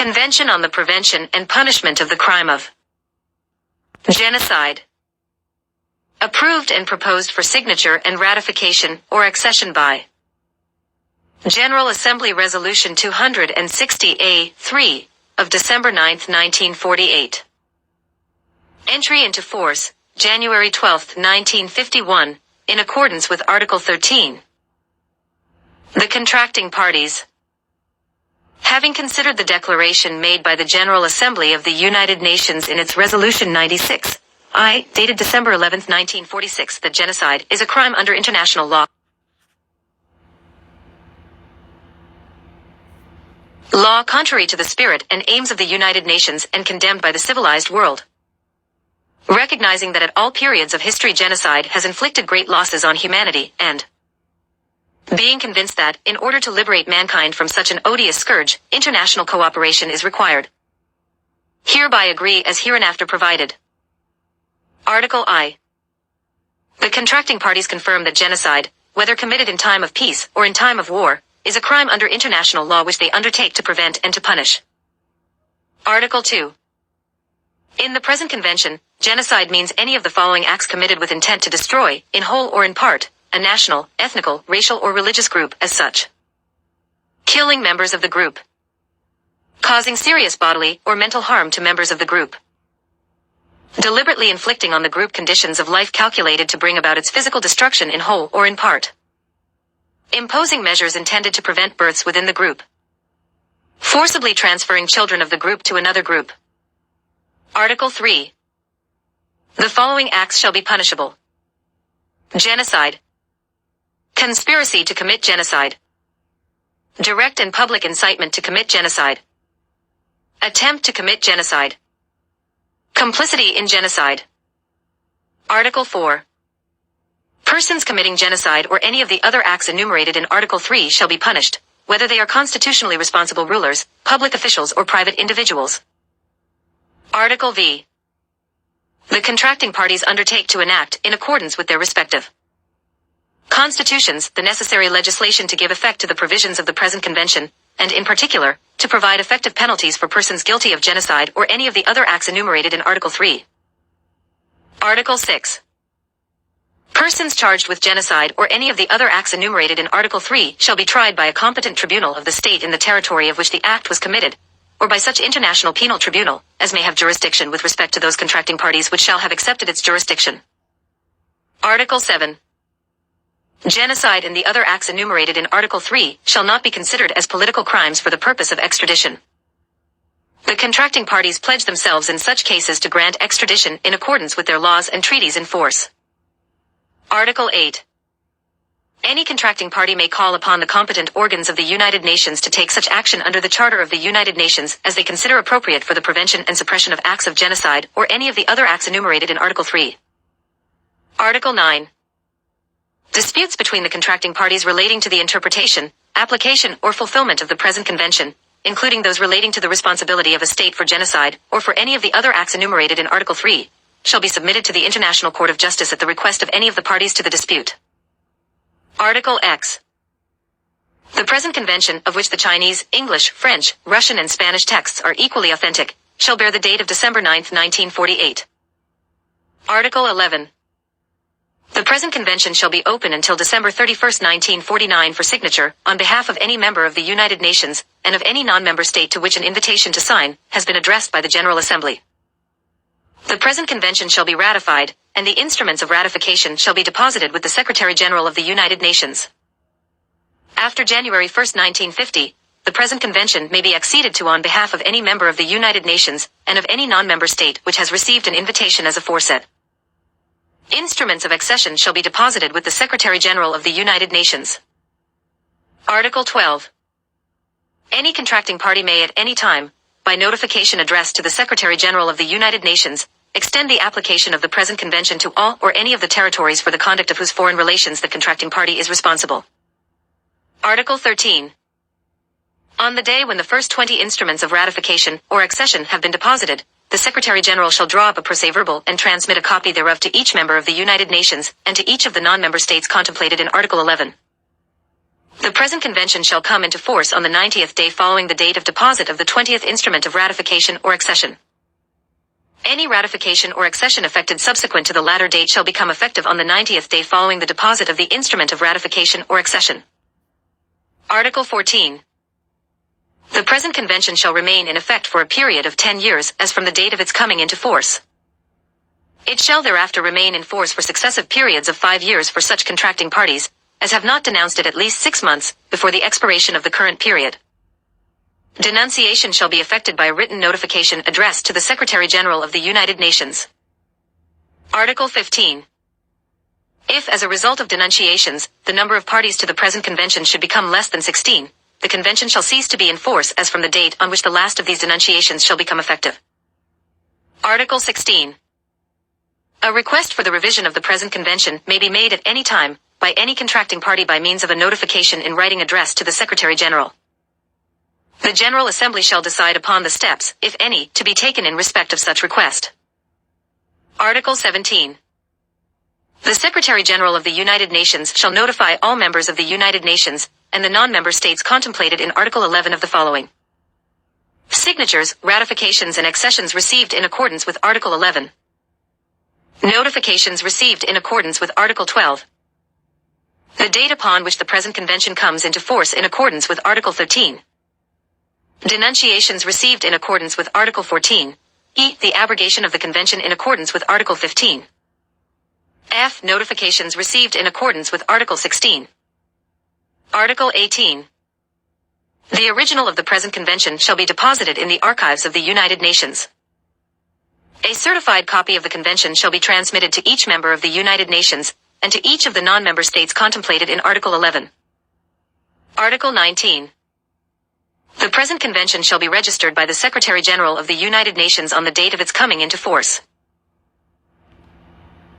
Convention on the Prevention and Punishment of the Crime of Genocide. Approved and proposed for signature and ratification or accession by General Assembly Resolution 260A-3 of December 9, 1948. Entry into force, January 12, 1951, in accordance with Article 13. The contracting parties, having considered the declaration made by the General Assembly of the United Nations in its Resolution 96I, dated December 11, 1946, that genocide is a crime under international law, contrary to the spirit and aims of the United Nations and condemned by the civilized world. Recognizing that at all periods of history genocide has inflicted great losses on humanity, and being convinced that, in order to liberate mankind from such an odious scourge, international cooperation is required. Hereby agree as hereinafter provided. Article I. The contracting parties confirm that genocide, whether committed in time of peace or in time of war, is a crime under international law which they undertake to prevent and to punish. Article 2. In the present convention, genocide means any of the following acts committed with intent to destroy, in whole or in part, a national, ethnical, racial or religious group as such. Killing members of the group. Causing serious bodily or mental harm to members of the group. Deliberately inflicting on the group conditions of life calculated to bring about its physical destruction in whole or in part. Imposing measures intended to prevent births within the group. Forcibly transferring children of the group to another group. Article 3. The following acts shall be punishable. Genocide. Conspiracy to commit genocide. Direct and public incitement to commit genocide. Attempt to commit genocide. Complicity in genocide. Article 4. Persons committing genocide or any of the other acts enumerated in Article 3 shall be punished, whether they are constitutionally responsible rulers, public officials or private individuals. Article V. The contracting parties undertake to enact, in accordance with their respective constitutions, the necessary legislation to give effect to the provisions of the present convention, and in particular, to provide effective penalties for persons guilty of genocide or any of the other acts enumerated in Article 3. Article 6. Persons charged with genocide or any of the other acts enumerated in Article 3 shall be tried by a competent tribunal of the state in the territory of which the act was committed, or by such international penal tribunal as may have jurisdiction with respect to those contracting parties which shall have accepted its jurisdiction. Article 7. Genocide and the other acts enumerated in Article 3 shall not be considered as political crimes for the purpose of extradition. The contracting parties pledge themselves in such cases to grant extradition in accordance with their laws and treaties in force. Article 8. Any contracting party may call upon the competent organs of the United Nations to take such action under the Charter of the United Nations as they consider appropriate for the prevention and suppression of acts of genocide or any of the other acts enumerated in Article 3. Article 9. Disputes between the contracting parties relating to the interpretation, application, or fulfillment of the present convention, including those relating to the responsibility of a state for genocide or for any of the other acts enumerated in Article 3, shall be submitted to the International Court of Justice at the request of any of the parties to the dispute. Article X. The present convention, of which the Chinese, English, French, Russian and Spanish texts are equally authentic, shall bear the date of December 9, 1948. Article 11. The present convention shall be open until December 31, 1949 for signature, on behalf of any member of the United Nations, and of any non-member state to which an invitation to sign has been addressed by the General Assembly. The present convention shall be ratified, and the instruments of ratification shall be deposited with the Secretary-General of the United Nations. After January 1, 1950, the present convention may be acceded to on behalf of any member of the United Nations, and of any non-member state which has received an invitation as aforesaid. Instruments of accession shall be deposited with the Secretary-General of the United Nations. Article 12. Any contracting party may at any time, by notification addressed to the Secretary-General of the United Nations, extend the application of the present convention to all or any of the territories for the conduct of whose foreign relations the contracting party is responsible. Article 13. On the day when the first 20 instruments of ratification or accession have been deposited, the Secretary-General shall draw up a procès-verbal and transmit a copy thereof to each member of the United Nations and to each of the non-member states contemplated in Article 11. The present convention shall come into force on the 90th day following the date of deposit of the 20th instrument of ratification or accession. Any ratification or accession effected subsequent to the latter date shall become effective on the 90th day following the deposit of the instrument of ratification or accession. Article 14. The present convention shall remain in effect for a period of 10 years, as from the date of its coming into force. It shall thereafter remain in force for successive periods of 5 years for such contracting parties as have not denounced it at least 6 months before the expiration of the current period. Denunciation shall be effected by a written notification addressed to the Secretary General of the United Nations. Article 15. If, as a result of denunciations, the number of parties to the present convention should become less than 16, the convention shall cease to be in force as from the date on which the last of these denunciations shall become effective. Article 16. A request for the revision of the present convention may be made at any time, by any contracting party by means of a notification in writing addressed to the Secretary General. The General Assembly shall decide upon the steps, if any, to be taken in respect of such request. Article 17. The Secretary General of the United Nations shall notify all members of the United Nations, and the non-member states contemplated in Article 11 of the following. Signatures, ratifications and accessions received in accordance with Article 11. Notifications received in accordance with Article 12. The date upon which the present convention comes into force in accordance with Article 13. Denunciations received in accordance with Article 14. E. The abrogation of the convention in accordance with Article 15. F. Notifications received in accordance with Article 16. Article 18. The original of the present convention shall be deposited in the archives of the United Nations. A certified copy of the convention shall be transmitted to each member of the United Nations, and to each of the non-member states contemplated in Article 11. Article 19. The present convention shall be registered by the Secretary General of the United Nations on the date of its coming into force.